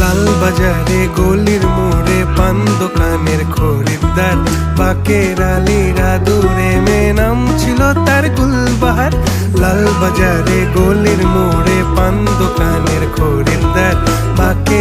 লাল বাজারে গলির মোড়ে পান দোকানের খরিদ্দার, বাকের আলীরা দূরে মেয়ে নাম ছিল তার গুলবাহার। লাল বাজারে গলির মোড়ে পান দোকানের খরিদ্দার, বাকের